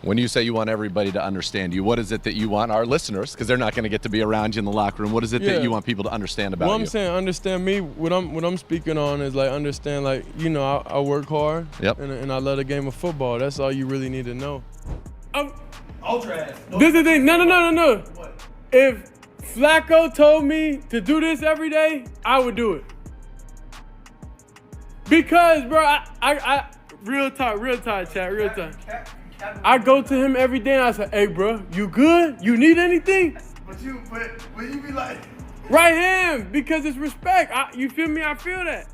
When you say you want everybody to understand you, what is it that you want our listeners, because they're not going to get to be around you in the locker room, what is it that you want people to understand about you? What I'm saying, understand me, what I'm speaking on is like understand, like, you know, I work hard and I love the game of football. That's all you really need to know. Ultra ass. This is the thing. No. What? If Flacco told me to do this every day, I would do it. Because, bro, I real talk, chat, real talk. I go to him every day and I say, hey, bro, you good? You need anything? But when you be like... Right hand, because it's respect. You feel me? I feel that.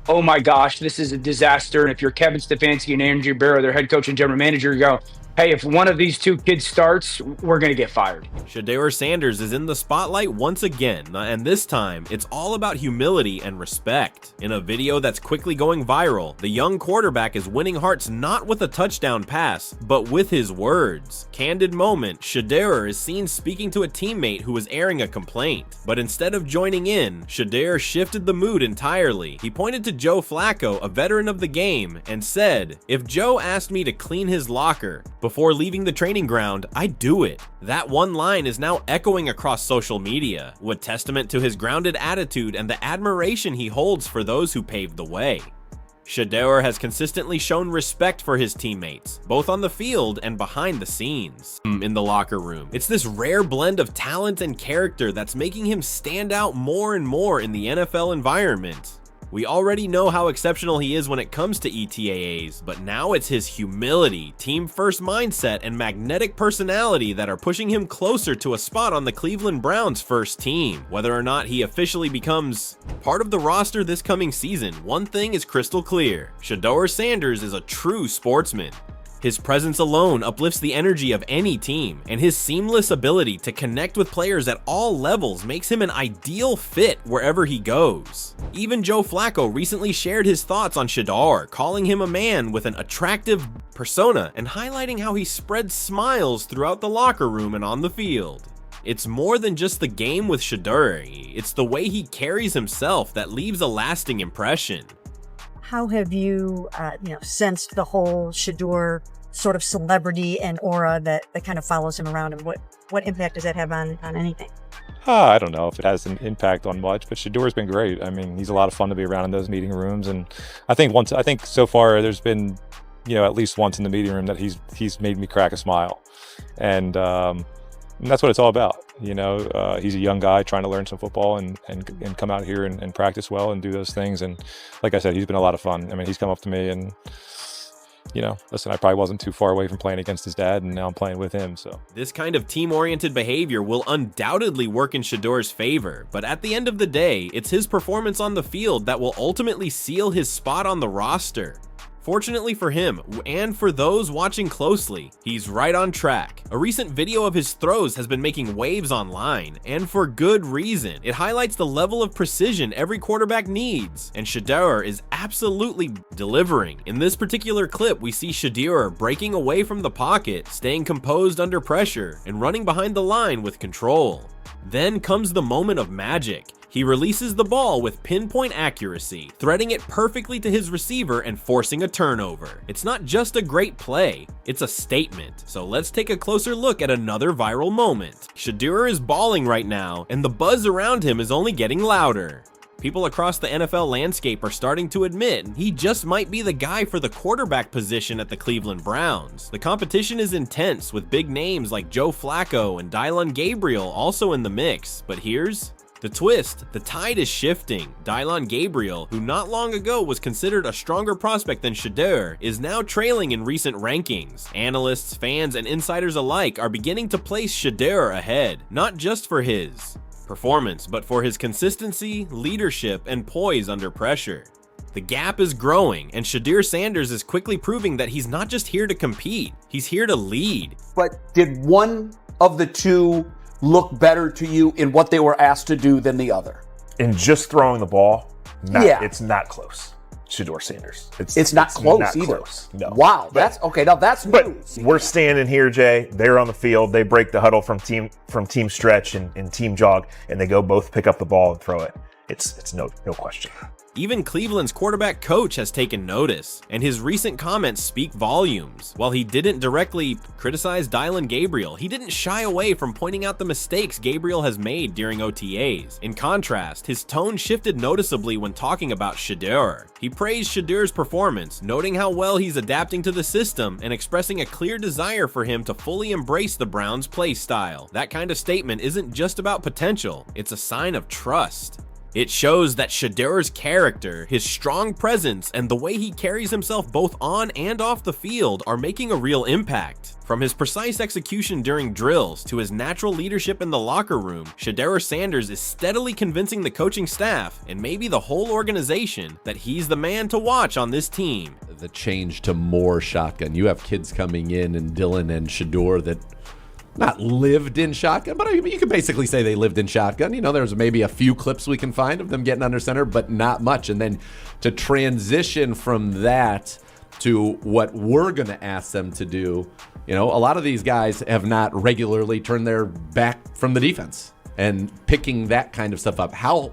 Oh my gosh, this is a disaster. And if you're Kevin Stefanski and Andrew Barrow, their head coach and general manager, you go, hey, if one of these two kids starts, we're going to get fired. Shedeur Sanders is in the spotlight once again, and this time, it's all about humility and respect. In a video that's quickly going viral, the young quarterback is winning hearts not with a touchdown pass, but with his words. Candid moment, Shedeur is seen speaking to a teammate who was airing a complaint. But instead of joining in, Shedeur shifted the mood entirely. He pointed to Joe Flacco, a veteran of the game, and said, if Joe asked me to clean his locker before leaving the training ground, I'd do it. That one line is now echoing across social media, a testament to his grounded attitude and the admiration he holds for those who paved the way. Shedeur has consistently shown respect for his teammates, both on the field and behind the scenes. In the locker room, it's this rare blend of talent and character that's making him stand out more and more in the NFL environment. We already know how exceptional he is when it comes to ETAAs, but now it's his humility, team-first mindset, and magnetic personality that are pushing him closer to a spot on the Cleveland Browns' first team. Whether or not he officially becomes part of the roster this coming season, one thing is crystal clear: Shedeur Sanders is a true sportsman. His presence alone uplifts the energy of any team, and his seamless ability to connect with players at all levels makes him an ideal fit wherever he goes. Even Joe Flacco recently shared his thoughts on Shedeur, calling him a man with an attractive persona and highlighting how he spreads smiles throughout the locker room and on the field. It's more than just the game with Shedeur, it's the way he carries himself that leaves a lasting impression. How have you, sensed the whole Shedeur sort of celebrity and aura that kind of follows him around, and what impact does that have on anything? I don't know if it has an impact on much, but Shedeur's been great. I mean, he's a lot of fun to be around in those meeting rooms, and I think so far there's been, at least once in the meeting room that he's made me crack a smile, and that's what it's all about. He's a young guy trying to learn some football and come out here and practice well and do those things. And like I said, he's been a lot of fun. I mean, he's come up to me and, listen, I probably wasn't too far away from playing against his dad, and now I'm playing with him. So this kind of team-oriented behavior will undoubtedly work in Shedeur's favor, but at the end of the day, it's his performance on the field that will ultimately seal his spot on the roster. Fortunately for him, and for those watching closely, he's right on track. A recent video of his throws has been making waves online, and for good reason. It highlights the level of precision every quarterback needs, and Shedeur is absolutely delivering. In this particular clip, we see Shedeur breaking away from the pocket, staying composed under pressure, and running behind the line with control. Then comes the moment of magic. He releases the ball with pinpoint accuracy, threading it perfectly to his receiver and forcing a turnover. It's not just a great play, it's a statement. So let's take a closer look at another viral moment. Shedeur is balling right now, and the buzz around him is only getting louder. People across the NFL landscape are starting to admit he just might be the guy for the quarterback position at the Cleveland Browns. The competition is intense, with big names like Joe Flacco and Dylan Gabriel also in the mix, but here's the twist: the tide is shifting. Dylan Gabriel, who not long ago was considered a stronger prospect than Shedeur, is now trailing in recent rankings. Analysts, fans, and insiders alike are beginning to place Shedeur ahead, not just for his performance, but for his consistency, leadership, and poise under pressure. The gap is growing, and Shedeur Sanders is quickly proving that he's not just here to compete, he's here to lead. But did one of the two look better to you in what they were asked to do than the other? In just throwing the ball, it's not close. Shedeur Sanders. It's not close not either. Close. No. Wow, that's okay. Now that's but we're standing here, Jay. They're on the field. They break the huddle from team stretch and team jog, and they go both pick up the ball and throw it. It's no question. Even Cleveland's quarterback coach has taken notice, and his recent comments speak volumes. While he didn't directly criticize Dylan Gabriel, he didn't shy away from pointing out the mistakes Gabriel has made during OTAs. In contrast, his tone shifted noticeably when talking about Shedeur. He praised Shedeur's performance, noting how well he's adapting to the system and expressing a clear desire for him to fully embrace the Browns' play style. That kind of statement isn't just about potential, it's a sign of trust. It shows that Shedeur's character, his strong presence, and the way he carries himself both on and off the field are making a real impact. From his precise execution during drills to his natural leadership in the locker room, Shedeur Sanders is steadily convincing the coaching staff, and maybe the whole organization, that he's the man to watch on this team. The change to more shotgun. You have kids coming in, and Dylan and Shedeur that not lived in shotgun, but you could basically say they lived in shotgun. You know, there's maybe a few clips we can find of them getting under center, but not much. And then to transition from that to what we're going to ask them to do, you know, a lot of these guys have not regularly turned their back from the defense, and picking that kind of stuff up. How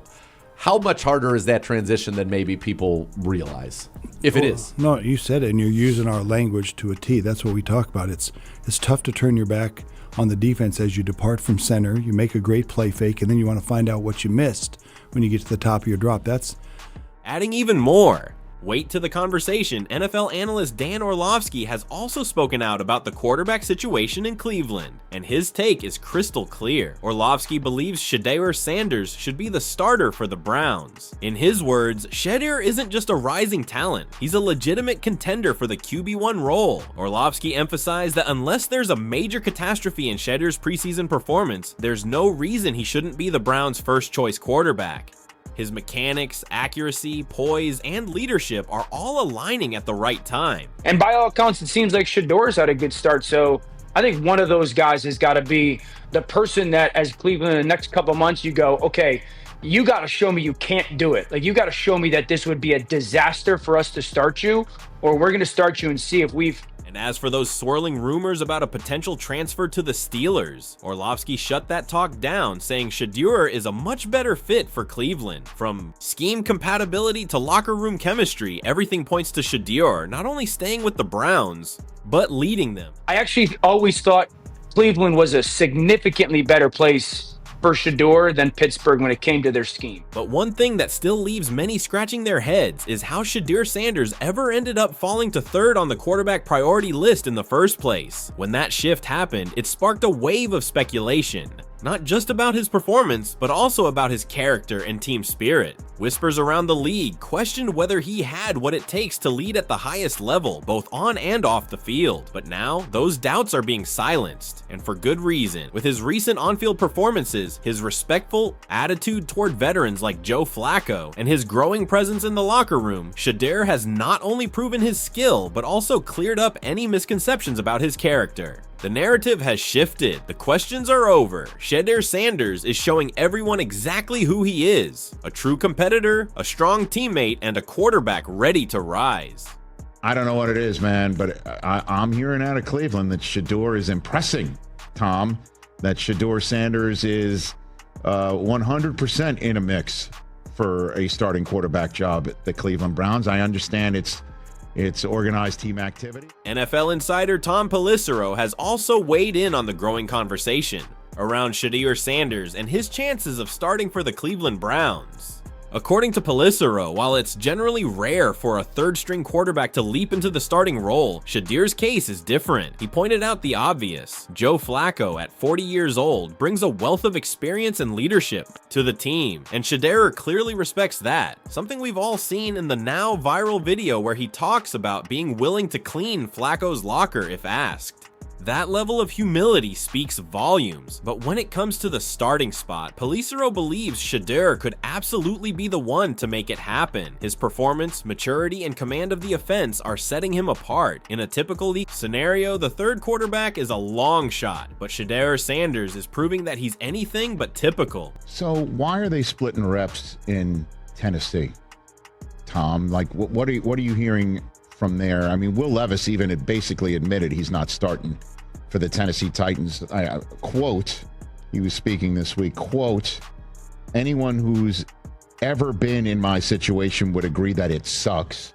much harder is that transition than maybe people realize, if it is? No, you said it, and you're using our language to a T. That's what we talk about. It's tough to turn your back on the defense as you depart from center. You make a great play fake, and then you want to find out what you missed when you get to the top of your drop. That's adding even more. Wait to the conversation, NFL analyst Dan Orlovsky has also spoken out about the quarterback situation in Cleveland, and his take is crystal clear. Orlovsky believes Shedeur Sanders should be the starter for the Browns. In his words, Shedeur isn't just a rising talent, he's a legitimate contender for the QB1 role. Orlovsky emphasized that unless there's a major catastrophe in Shedeur's preseason performance, there's no reason he shouldn't be the Browns' first choice quarterback. His mechanics, accuracy, poise, and leadership are all aligning at the right time. And by all accounts, it seems like Shedeur's had a good start. So I think one of those guys has got to be the person that, as Cleveland, in the next couple of months, you go, okay, you got to show me you can't do it. Like, you got to show me that this would be a disaster for us to start you, or we're going to start you and see if we've. And as for those swirling rumors about a potential transfer to the Steelers, Orlovsky shut that talk down, saying Shedeur is a much better fit for Cleveland. From scheme compatibility to locker room chemistry, everything points to Shedeur not only staying with the Browns, but leading them. I actually always thought Cleveland was a significantly better place for Shedeur than Pittsburgh when it came to their scheme. But one thing that still leaves many scratching their heads is how Shedeur Sanders ever ended up falling to third on the quarterback priority list in the first place. When that shift happened, it sparked a wave of speculation. Not just about his performance, but also about his character and team spirit. Whispers around the league questioned whether he had what it takes to lead at the highest level, both on and off the field. But now, those doubts are being silenced, and for good reason. With his recent on-field performances, his respectful attitude toward veterans like Joe Flacco, and his growing presence in the locker room, Shedeur has not only proven his skill, but also cleared up any misconceptions about his character. The narrative has shifted. The questions are over. Shedeur Sanders is showing everyone exactly who he is. A true competitor, a strong teammate, and a quarterback ready to rise. I don't know what it is, man, but I'm hearing out of Cleveland that Shedeur is impressing, Tom. That Shedeur Sanders is 100% in a mix for a starting quarterback job at the Cleveland Browns. I understand it's organized team activity. NFL insider Tom Pelissero has also weighed in on the growing conversation around Shedeur Sanders and his chances of starting for the Cleveland Browns. According to Pelissero, while it's generally rare for a third-string quarterback to leap into the starting role, Shedeur's case is different. He pointed out the obvious. Joe Flacco, at 40 years old, brings a wealth of experience and leadership to the team, and Shedeur clearly respects that. Something we've all seen in the now viral video where he talks about being willing to clean Flacco's locker if asked. That level of humility speaks volumes, but when it comes to the starting spot, Pelissero believes Shedeur could absolutely be the one to make it happen. His performance, maturity, and command of the offense are setting him apart. In a typical league scenario, the third quarterback is a long shot, but Shedeur Sanders is proving that he's anything but typical. So why are they splitting reps in Tennessee, Tom? Like, what are you hearing from there? I mean, Will Levis even had basically admitted he's not starting for the Tennessee Titans. Quote, he was speaking this week, quote, anyone who's ever been in my situation would agree that it sucks.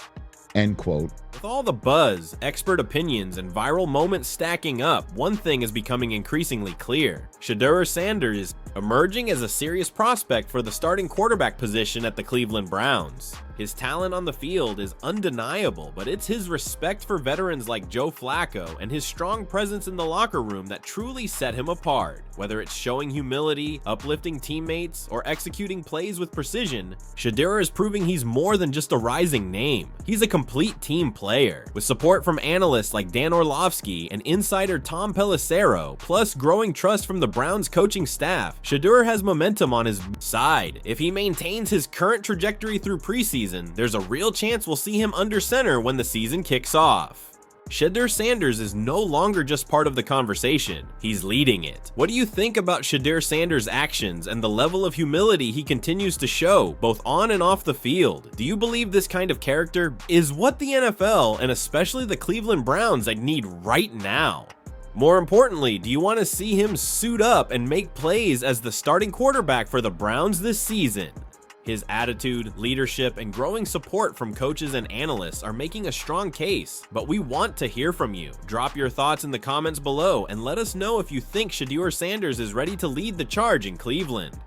End quote. With all the buzz, expert opinions, and viral moments stacking up, one thing is becoming increasingly clear. Shedeur Sanders is emerging as a serious prospect for the starting quarterback position at the Cleveland Browns. His talent on the field is undeniable, but it's his respect for veterans like Joe Flacco and his strong presence in the locker room that truly set him apart. Whether it's showing humility, uplifting teammates, or executing plays with precision, Shedeur is proving he's more than just a rising name. He's a complete team player. With support from analysts like Dan Orlovsky and insider Tom Pelissero, plus growing trust from the Browns coaching staff, Shedeur has momentum on his side. If he maintains his current trajectory through preseason, there's a real chance we'll see him under center when the season kicks off. Shedeur Sanders is no longer just part of the conversation, he's leading it. What do you think about Shedeur Sanders' actions and the level of humility he continues to show, both on and off the field? Do you believe this kind of character is what the NFL, and especially the Cleveland Browns, need right now? More importantly, do you want to see him suit up and make plays as the starting quarterback for the Browns this season? His attitude, leadership, and growing support from coaches and analysts are making a strong case, but we want to hear from you. Drop your thoughts in the comments below and let us know if you think Shedeur Sanders is ready to lead the charge in Cleveland.